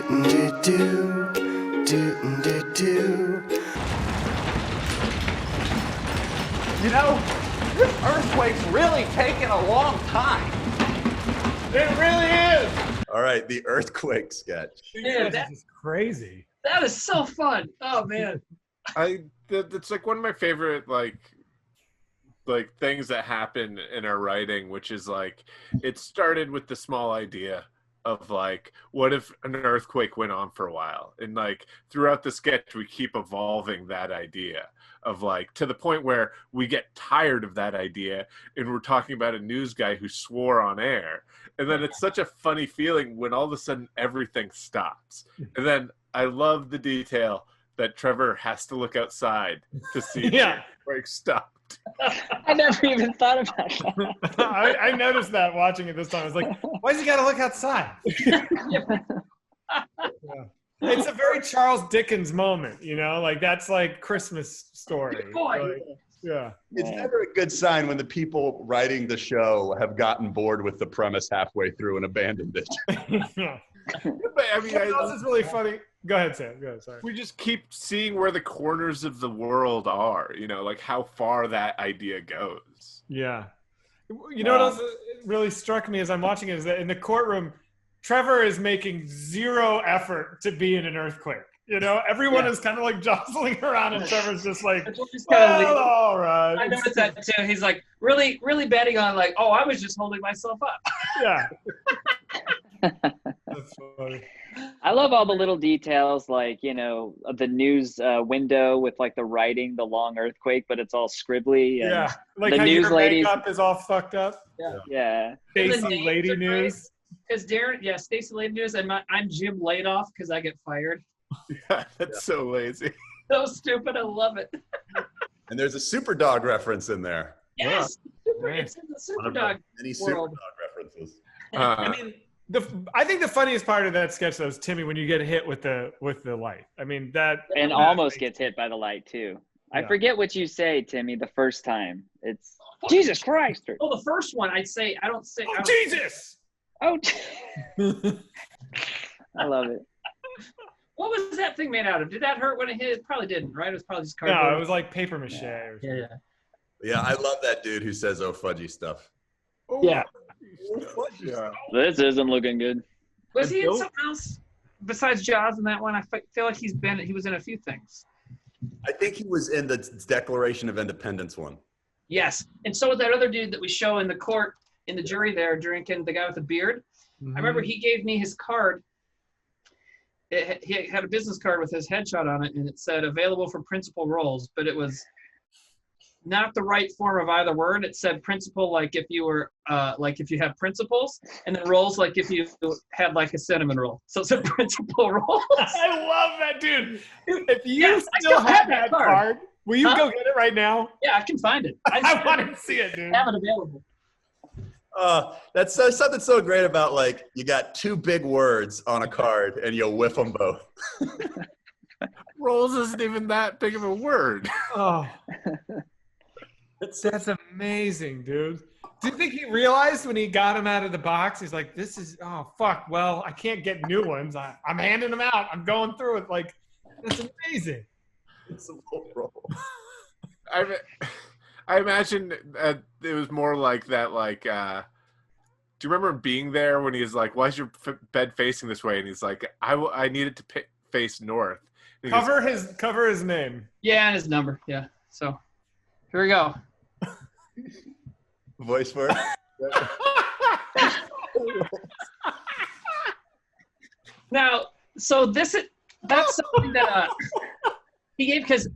You know, this earthquake's really taking a long time. It really is. All right, the earthquake sketch. Yeah, that's crazy. That is so fun. Oh man. That's like one of my favorite like things that happen in our writing, which is like it started with the small idea of like, what if an earthquake went on for a while, and like throughout the sketch we keep evolving that idea of like to the point where we get tired of that idea and we're talking about a news guy who swore on air, and then it's such a funny feeling when all of a sudden everything stops. And then I love the detail that Trevor has to look outside to see the earthquake stopped. I never even thought about that. I noticed that watching it this time. I was like, why does he got to look outside? Yeah. It's a very Charles Dickens moment, you know? Like, that's like Christmas story. Boy. Like, yeah. It's never a good sign when the people writing the show have gotten bored with the premise halfway through and abandoned it. Yeah. But I mean, What else is really funny? Go ahead, Sam. Go ahead, sorry. we just keep seeing where the corners of the world are, you know, like how far that idea goes. Yeah. You know what else really struck me as I'm watching it is that in the courtroom, Trevor is making zero effort to be in an earthquake. You know, everyone is kind of like jostling around, and Trevor's just like, well, all right. I noticed that too. He's like really, really betting on like, oh, I was just holding myself up. Yeah. That's funny. I love all the little details, like, you know, the news window with like the writing, the long earthquake, but it's all scribbly. And Yeah. Like the how news your ladies. makeup is all fucked up. Yeah. Stacy Lady News. Because Darren, Stacy Lady News, and I'm Jim Laid-Off because I get fired. Yeah, that's so lazy. So stupid. I love it. And there's a super dog reference in there. Yes. Super, Nice. it's in the Superdog Many super world. dog references. I mean, I think the funniest part of that sketch though is Timmy when you get hit with the light. I mean that And almost gets hit by the light too. I Yeah. forget what you say, Timmy, the first time. It's Jesus Christ. Oh, the first one I don't say. Oh Jesus! Oh, I love it. What was that thing made out of? Did that hurt when it hit? It probably didn't, right? It was probably just cardboard. No, it was like paper mache. Or something. Yeah. Yeah, I love that dude who says "oh fudgy" stuff. Yeah. Yeah. This isn't looking good. Was he in something else besides Jaws in that one? I feel like he was in a few things. I think he was in the Declaration of Independence one. Yes, and so was that other dude that we show in the court, in the jury there, drinking, the guy with the beard. Mm-hmm. I remember he gave me his card. He had a business card with his headshot on it, and it said available for principal roles, but it was not the right form of either word. It said principal like if you were like if you have principles, and then roles like if you had like a cinnamon roll. So it said principal roles. I love that dude. If you Yes, I still still have have that that card, will you go get it right now? Yeah, I can find it. I want to see it, dude. have it available. That's something so great about like you got two big words on a card and you'll whiff them both. Rolls isn't even that big of a word. Oh, that's amazing, dude. Do you think he realized when he got him out of the box? He's like, "This is fuck. Well, I can't get new ones. I'm handing them out. I'm going through it. Like, that's amazing." It's a little roll. I imagine it was more like that. Like, do you remember being there when he's like, "Why is your bed facing this way?" And he's like, "I need it to face north." And he goes, Cover his name. Yeah, and his number. Yeah. So here we go. Voice for it. Now, so that's something that he gave because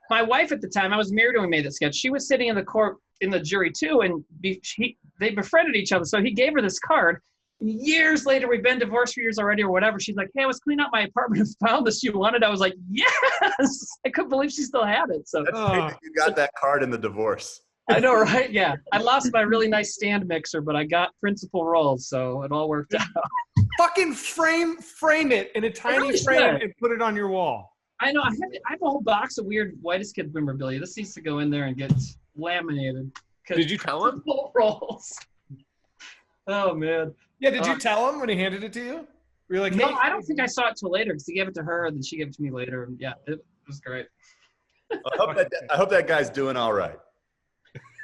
my wife at the time, I was married when we made that sketch. She was sitting in the court in the jury too, and they befriended each other. So he gave her this card. Years later, we've been divorced for years already or whatever. She's like, "Hey, I was cleaning out my apartment and found this. You wanted?" I was like, "Yes!" I couldn't believe she still had it. So That's great that you got that card in the divorce. I know, right? Yeah, I lost my really nice stand mixer, but I got principal rolls, so it all worked out. Fucking frame it in a tiny really frame should. and put it on your wall. I know. I have a whole box of weird Whitest Kids memorabilia. This needs to go in there and get laminated. Did you tell him? Rolls. Oh man. Yeah, did you tell him when he handed it to you? Were you like, No, hey, I don't think I saw it till later because he gave it to her and then she gave it to me later. And yeah, it was great. I hope that guy's doing all right.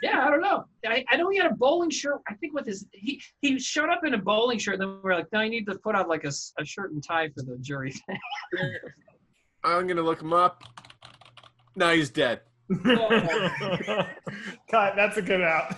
Yeah, I don't know. I know he had a bowling shirt. I think with his he showed up in a bowling shirt. And then we were like, no, you need to put on like a shirt and tie for the jury thing. I'm gonna look him up. No, he's dead. Cut. That's a good out.